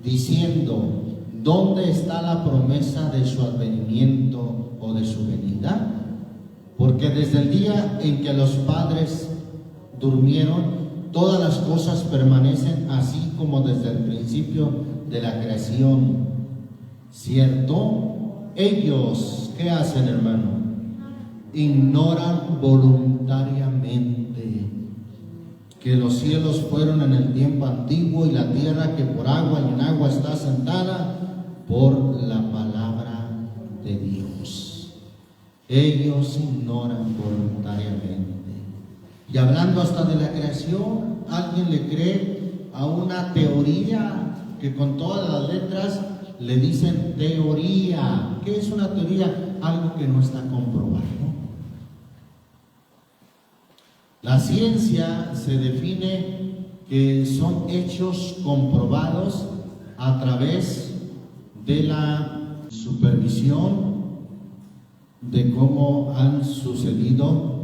diciendo, ¿dónde está la promesa de su advenimiento o de su venida? Porque desde el día en que los padres durmieron, todas las cosas permanecen así como desde el principio de la creación. ¿Cierto? Ellos, ¿qué hacen, hermano? Ignoran voluntariamente que los cielos fueron en el tiempo antiguo y la tierra que por agua y en agua está sentada por la palabra de Dios. Ellos ignoran voluntariamente. Y hablando hasta de la creación, alguien le cree a una teoría que con todas las letras le dicen teoría. ¿Qué es una teoría? Algo que no está comprobado. La ciencia se define que son hechos comprobados a través de la supervisión de cómo han sucedido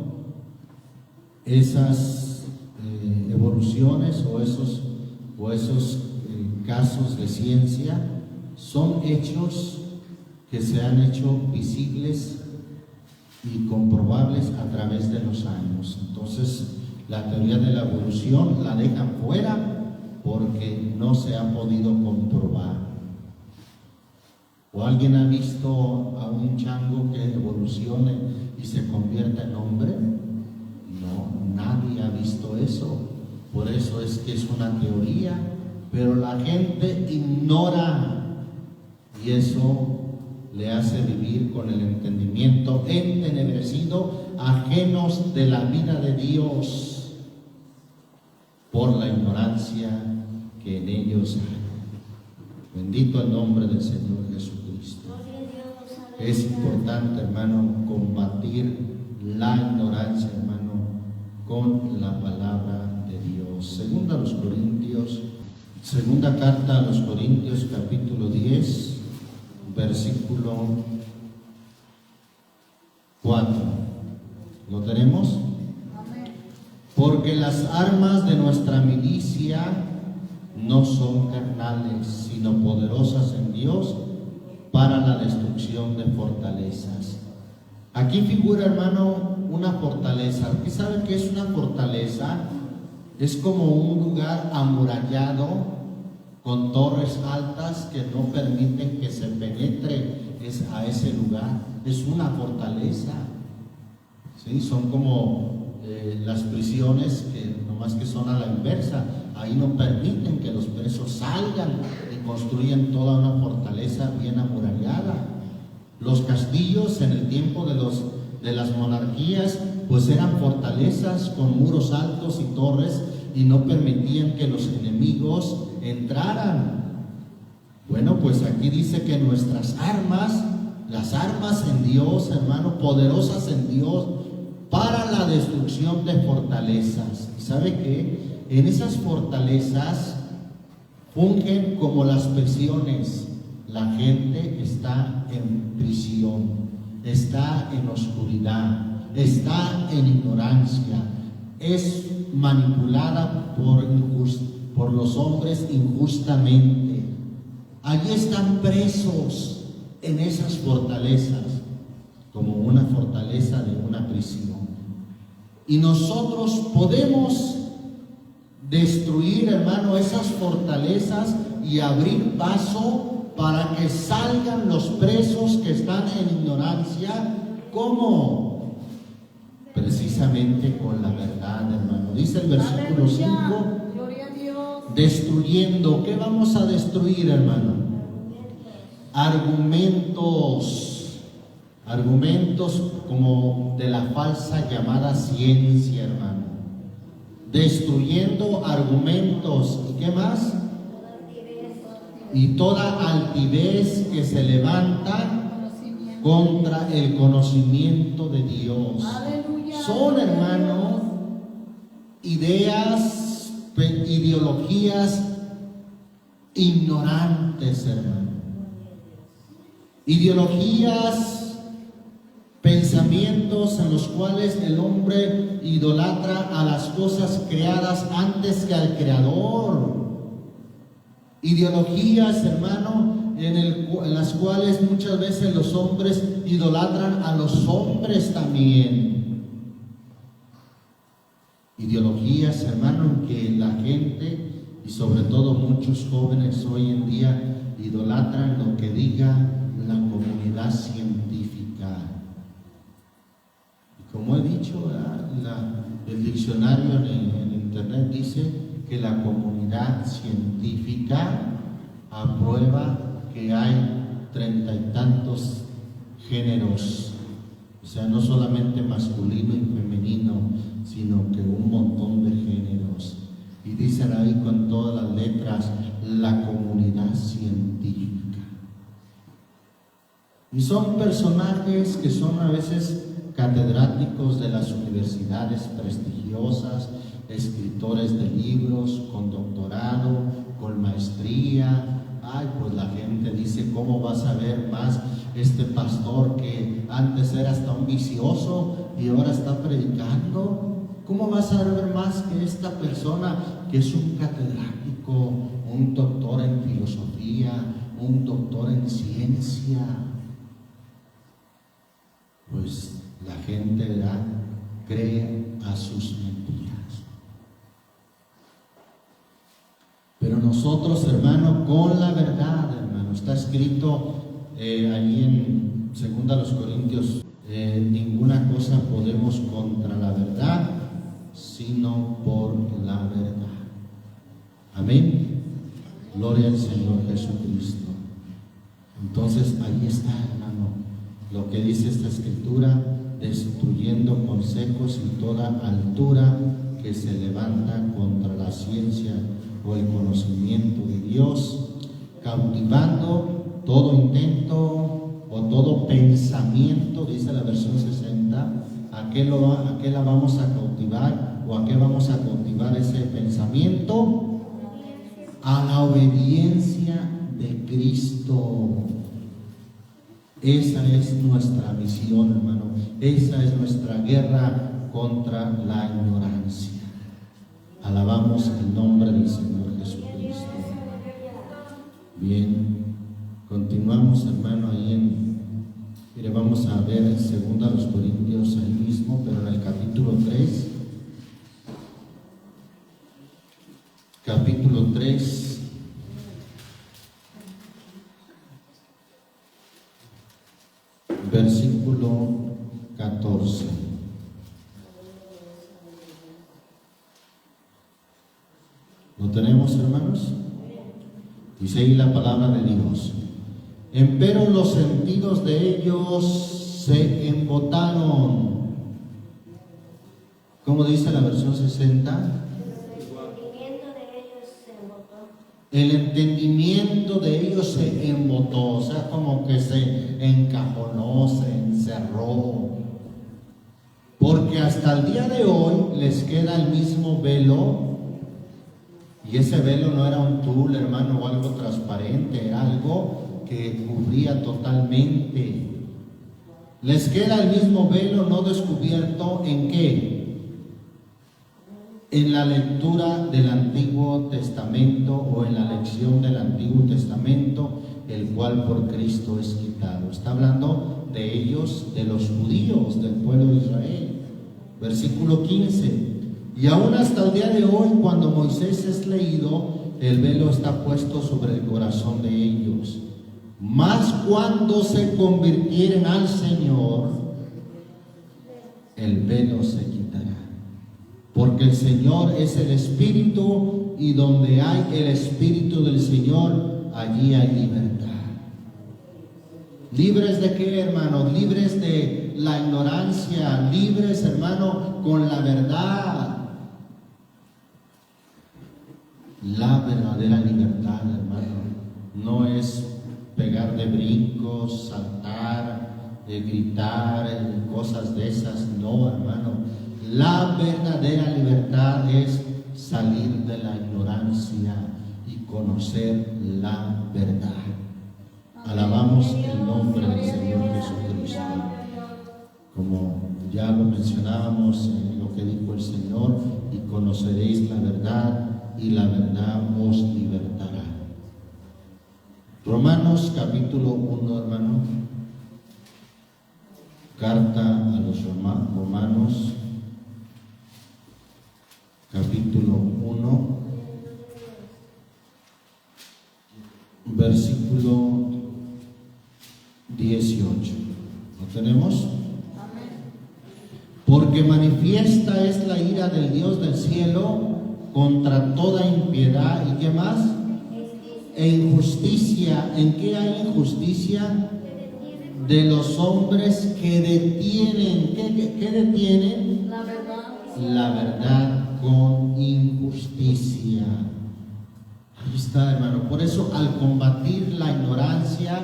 esas evoluciones o esos casos de ciencia. Son hechos que se han hecho visibles y comprobables a través de los años. Entonces, la teoría de la evolución la dejan fuera porque no se ha podido comprobar. ¿O alguien ha visto a un chango que evolucione y se convierta en hombre? No, nadie ha visto eso. Por eso es que es una teoría, pero la gente ignora y eso le hace vivir con el entendimiento entenebrecido, ajenos de la vida de Dios por la ignorancia que en ellos hay. Bendito el nombre del Señor Jesucristo. Es importante, hermano, combatir la ignorancia, hermano, con la palabra de Dios. Segunda carta a los Corintios, capítulo 10, versículo 4. ¿Lo tenemos? Amén. Porque las armas de nuestra milicia no son carnales, sino poderosas en Dios para la destrucción de fortalezas. Aquí figura, hermano, una fortaleza. ¿Usted sabe qué es una fortaleza? Es como un lugar amurallado con torres altas que no permiten que se penetre a ese lugar. Es una fortaleza. ¿Sí? Son como las prisiones que nomás que son a la inversa. Ahí no permiten que los presos salgan y construyen toda una fortaleza bien amurallada. Los castillos en el tiempo de las monarquías pues eran fortalezas con muros altos y torres y no permitían que los enemigos entraran. Bueno, pues aquí dice que nuestras armas, las armas en Dios, hermano, poderosas en Dios para la destrucción de fortalezas. ¿Y sabe qué? En esas fortalezas fungen como las prisiones. La gente está en prisión, está en oscuridad, está en ignorancia, es manipulada por los hombres injustamente. Allí están presos en esas fortalezas, como una fortaleza de una prisión. Y nosotros podemos destruir, hermano, esas fortalezas y abrir paso para que salgan los presos que están en ignorancia. ¿Cómo? Precisamente con la verdad, hermano. Dice el versículo 5, Gloria a Dios. destruyendo. ¿Qué vamos a destruir, hermano? Argumentos como de la falsa llamada ciencia, hermano. Destruyendo argumentos. ¿Y qué más? Y toda altivez que se levanta contra el conocimiento de Dios. Aleluya. Son, hermanos, ideologías ignorantes, hermano. Ideologías, pensamientos en los cuales el hombre idolatra a las cosas creadas antes que al Creador. Ideologías, hermano, en las cuales muchas veces los hombres idolatran a los hombres también. Ideologías, hermano, en que la gente y sobre todo muchos jóvenes hoy en día idolatran lo que diga la comunidad científica. Y como he dicho, el diccionario en internet dice que la comunidad científica aprueba que hay 30 y tantos géneros, o sea, no solamente masculino y femenino, sino que un montón de géneros. Y dicen ahí con todas las letras, la comunidad científica. Y son personajes que son a veces catedráticos de las universidades prestigiosas, escritores de libros, con doctorado, con maestría. Ay, pues la gente dice, ¿cómo vas a ver más este pastor que antes era hasta un vicioso y ahora está predicando? ¿Cómo vas a ver más que esta persona que es un catedrático, un doctor en filosofía, un doctor en ciencia? Pues la gente, ¿verdad?, cree a sus mentiras. Pero nosotros, hermano, con la verdad, hermano, está escrito ahí en 2 Corintios, ninguna cosa podemos contra la verdad, sino por la verdad. Amén. Gloria al Señor Jesucristo. Entonces, ahí está, hermano, lo que dice esta escritura: destruyendo consejos y toda altura que se levanta contra la ciencia o el conocimiento de Dios, cautivando todo intento o todo pensamiento, dice la versión 60, ¿a qué la vamos a cautivar o a qué vamos a cautivar ese pensamiento? A la obediencia de Cristo. Esa es nuestra misión, hermano. Esa es nuestra guerra contra la ignorancia. Alabamos el nombre del Señor Jesucristo. Bien, continuamos, hermano, mire, vamos a ver en 2 Corintios ahí mismo, pero en el capítulo 3. Capítulo 3. Versículo 14. ¿Lo tenemos, hermanos? Dice ahí la palabra de Dios: empero los sentidos de ellos se embotaron. ¿Cómo dice la versión 60? El entendimiento de ellos se embotó, o sea, como que se encajonó, se encerró. Porque hasta el día de hoy les queda el mismo velo, y ese velo no era un tul, hermano, o algo transparente, era algo que cubría totalmente. Les queda el mismo velo no descubierto, ¿en qué? En la lectura del Antiguo Testamento o en la lección del Antiguo Testamento, el cual por Cristo es quitado. Está hablando de ellos, de los judíos, del pueblo de Israel. Versículo 15. Y aún hasta el día de hoy, cuando Moisés es leído, el velo está puesto sobre el corazón de ellos. Mas cuando se convirtieren al Señor, el velo se quitará. Porque el Señor es el Espíritu, y donde hay el Espíritu del Señor, allí hay libertad. ¿Libres de qué, hermano? Libres de la ignorancia, libres, hermano, con la verdad. La verdadera libertad, hermano, no es pegar de brincos, saltar, gritar, cosas de esas. No, hermano. La verdadera libertad es salir de la ignorancia y conocer la verdad. Alabamos el nombre del Señor Jesucristo. Como ya lo mencionábamos en lo que dijo el Señor: y conoceréis la verdad, y la verdad os libertará. Romanos capítulo 1, hermano. Carta a los Romanos capítulo 1, versículo 18. ¿Lo tenemos? Amén. Porque manifiesta es la ira del Dios del cielo contra toda impiedad, ¿y qué más? E injusticia. ¿En qué hay injusticia? De los hombres que detienen. ¿Qué detienen? La verdad. La verdad con injusticia. Ahí está, hermano. Por eso, al combatir la ignorancia,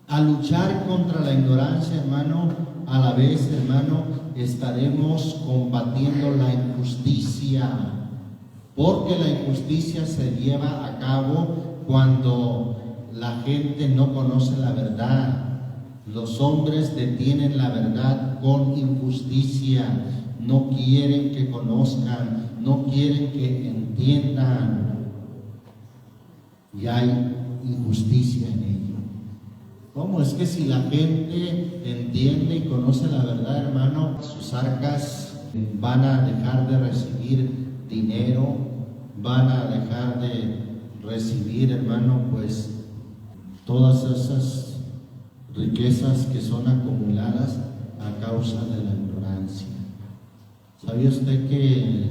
a luchar contra la ignorancia, hermano, a la vez, hermano, estaremos combatiendo la injusticia. Porque la injusticia se lleva a cabo cuando la gente no conoce la verdad. Los hombres detienen la verdad con injusticia. No quieren que conozcan, no quieren que entiendan. Y hay injusticia en ello. ¿Cómo? Es que si la gente entiende y conoce la verdad, hermano, sus arcas van a dejar de recibir dinero, van a dejar de recibir, hermano, pues todas esas riquezas que son acumuladas a causa de la ignorancia. ¿Sabía usted que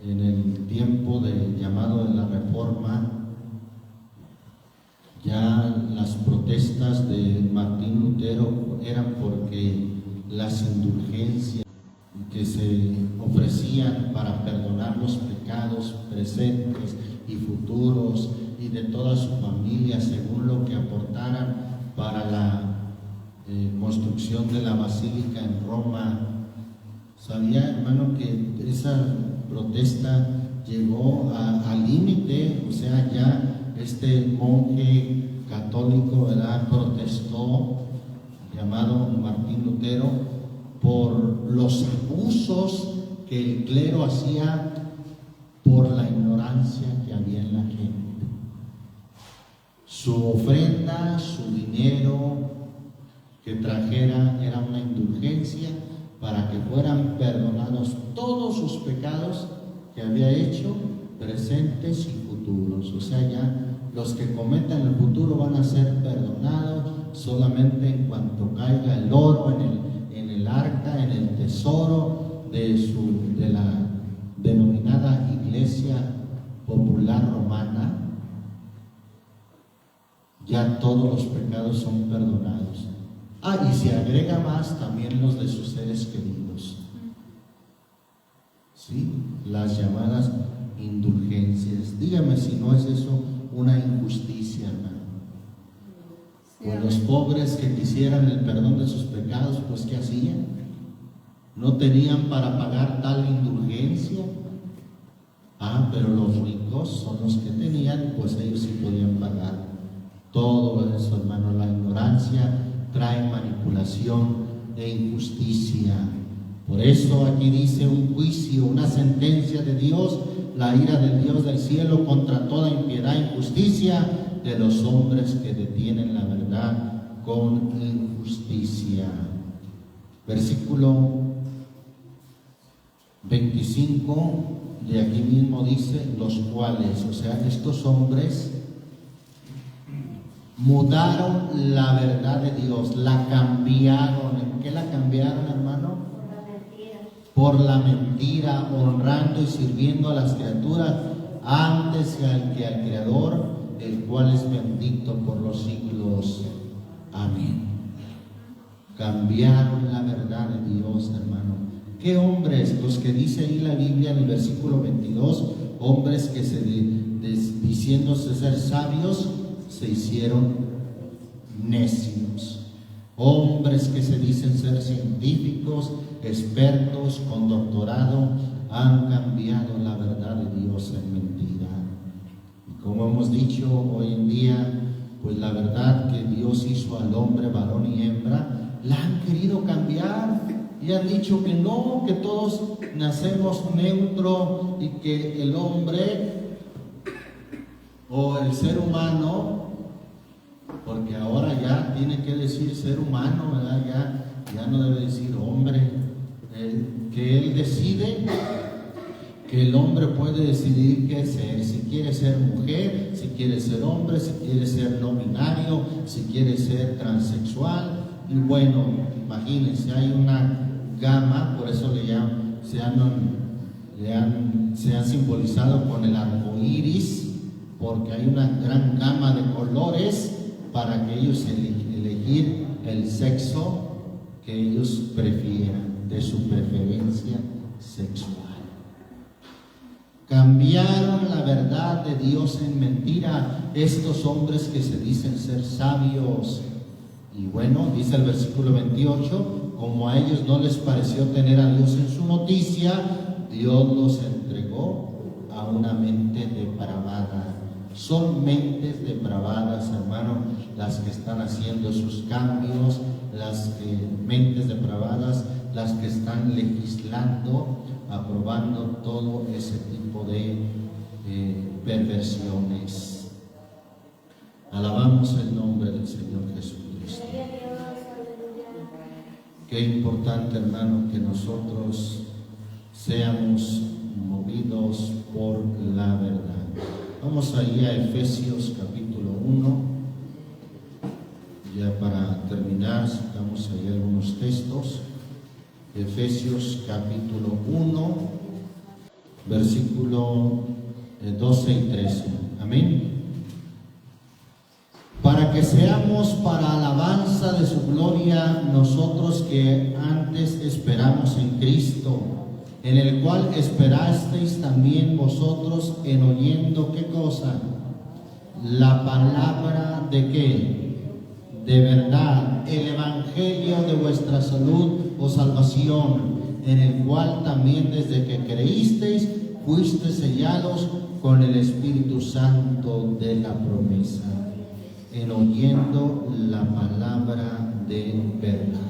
en el tiempo llamado de la Reforma, ya las protestas de Martín Lutero eran porque las indulgencias que se ofrecían para perdonar los pecados presentes y futuros y de toda su familia según lo que aportaran para la construcción de la basílica en Roma? ¿Sabía, hermano, que esa protesta llegó al límite? O sea, ya este monje católico, ¿verdad?, protestó, llamado Martín Lutero, por los abusos que el clero hacía por la ignorancia que había en la gente. Su ofrenda, su dinero que trajera era una indulgencia para que fueran perdonados todos sus pecados que había hecho, presentes y futuros. O sea, ya los que cometan en el futuro van a ser perdonados solamente en cuanto caiga el oro en el arca, en el tesoro de la denominada Iglesia Popular Romana. Ya todos los pecados son perdonados. Y se agrega más también los de sus seres queridos. ¿Sí? Las llamadas indulgencias. Dígame si no es eso una injusticia, hermano. Pues los pobres que quisieran el perdón de sus pecados, pues ¿qué hacían? No tenían para pagar tal indulgencia. Pero los ricos son los que tenían, pues ellos sí podían pagar todo eso, hermano. La ignorancia trae manipulación e injusticia. Por eso aquí dice un juicio, una sentencia de Dios, la ira del Dios del cielo contra toda impiedad e injusticia de los hombres que detienen la verdad con injusticia. Versículo 25 de aquí mismo dice, los cuales, o sea, estos hombres mudaron la verdad de Dios, la cambiaron. ¿En qué la cambiaron, hermano? Por la mentira, honrando y sirviendo a las criaturas antes que al Creador, el cual es bendito por los siglos. Amén. Cambiaron la verdad de Dios, hermano. ¿Qué hombres? Los que dice ahí la Biblia en el versículo 22, hombres que diciéndose ser sabios, se hicieron necios. Hombres que se dicen ser científicos, expertos, con doctorado, han cambiado la verdad de Dios en mentira. Y como hemos dicho hoy en día, pues la verdad que Dios hizo al hombre, varón y hembra, la han querido cambiar y han dicho que no, que todos nacemos neutro y que el hombre o el ser humano, porque ahora ya tiene que decir ser humano, ¿verdad? Ya no debe decir hombre, que él decide, que el hombre puede decidir qué ser, si quiere ser mujer, si quiere ser hombre, si quiere ser no binario, si quiere ser transexual. Y bueno, imagínense, hay una gama, por eso se han simbolizado con el arco iris, porque hay una gran gama de colores para que ellos elegir el sexo que ellos prefieran, de su preferencia sexual. Cambiaron la verdad de Dios en mentira estos hombres que se dicen ser sabios. Y bueno, dice el versículo 28, como a ellos no les pareció tener a Dios en su noticia, Dios los entregó a una mente depravada. Son mentes depravadas, hermano, las que están haciendo sus cambios, mentes depravadas, las que están legislando, aprobando todo ese tipo de perversiones. Alabamos el nombre del Señor Jesucristo. Qué importante, hermano, que nosotros seamos movidos por la verdad. Vamos ahí a Efesios capítulo 1. Ya para terminar, sacamos ahí algunos textos. Efesios capítulo 1, versículo 12 y 13. Amén. Para que seamos para alabanza de su gloria nosotros que antes esperamos en Cristo, en el cual esperasteis también vosotros en oyendo, ¿qué cosa? La palabra de qué? De verdad, el evangelio de vuestra salud o salvación, en el cual también desde que creísteis fuisteis sellados con el Espíritu Santo de la promesa, en oyendo la palabra de verdad.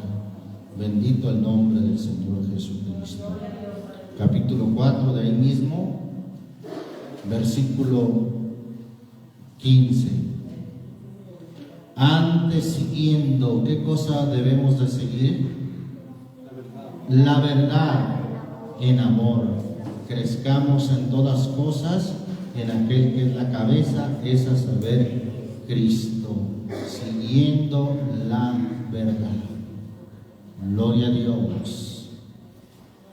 Bendito el nombre del Señor Jesucristo. Capítulo 4 de ahí mismo, versículo 15. Antes siguiendo, ¿qué cosa debemos de seguir? La verdad en amor. Crezcamos en todas cosas en aquel que es la cabeza, es a saber, Cristo, siguiendo la verdad. Gloria a Dios.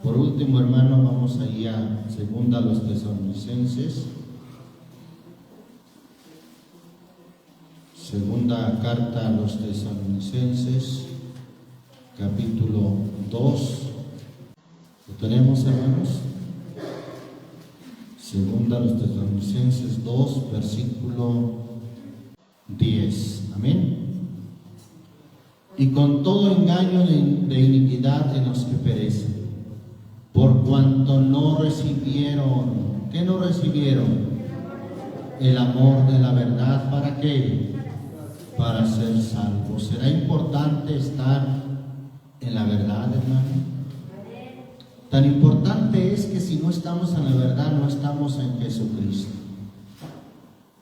Por último, hermano, vamos allí a segunda a los Tesalonicenses. Segunda carta a los Tesalonicenses, capítulo 2. ¿Lo tenemos, hermanos? Segunda a los Tesalonicenses 2, versículo 10. Amén. Y con todo engaño de iniquidad en los que perecen, por cuanto no recibieron, ¿qué no recibieron? El amor de la verdad. ¿Para qué? Para ser salvos. ¿Será importante estar en la verdad, hermano? Tan importante es que si no estamos en la verdad, no estamos en Jesucristo.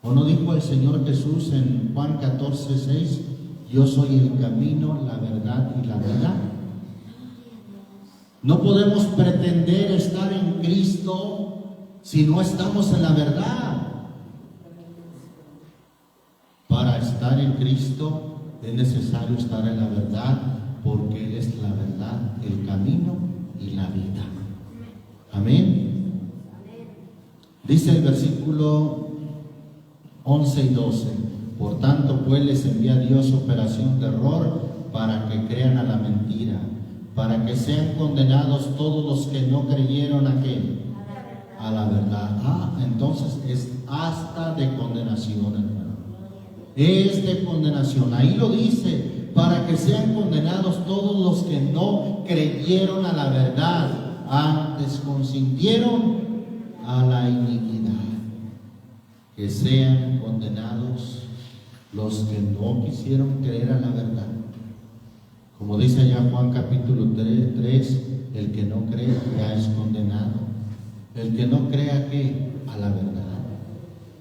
¿O no dijo el Señor Jesús en Juan 14:6? Yo soy el camino, la verdad y la vida. No podemos pretender estar en Cristo si no estamos en la verdad. Para estar en Cristo es necesario estar en la verdad, porque Él es la verdad, el camino y la vida. Amén. Dice el versículo 11 y 12. Por tanto, pues les envía Dios operación de error para que crean a la mentira, para que sean condenados todos los que no creyeron a qué, a la verdad. Entonces es hasta de condenación, hermano. Es de condenación. Ahí lo dice, para que sean condenados todos los que no creyeron a la verdad, antes consintieron a la iniquidad. Que sean condenados los que no quisieron creer a la verdad. Como dice allá Juan capítulo 3, el que no cree ya es condenado. El que no crea que a la verdad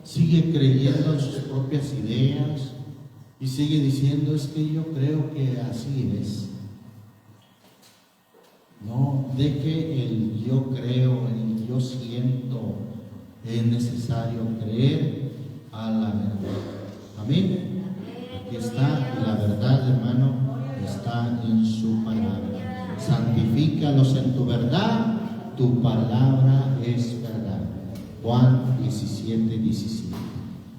sigue creyendo en sus propias ideas y sigue diciendo, es que yo creo que así es. No, de que el yo creo, el yo siento, es necesario creer a la verdad. Amén. Aquí está la verdad, hermano, está en su palabra. Santifícalos en tu verdad, tu palabra es verdad. Juan 17:17.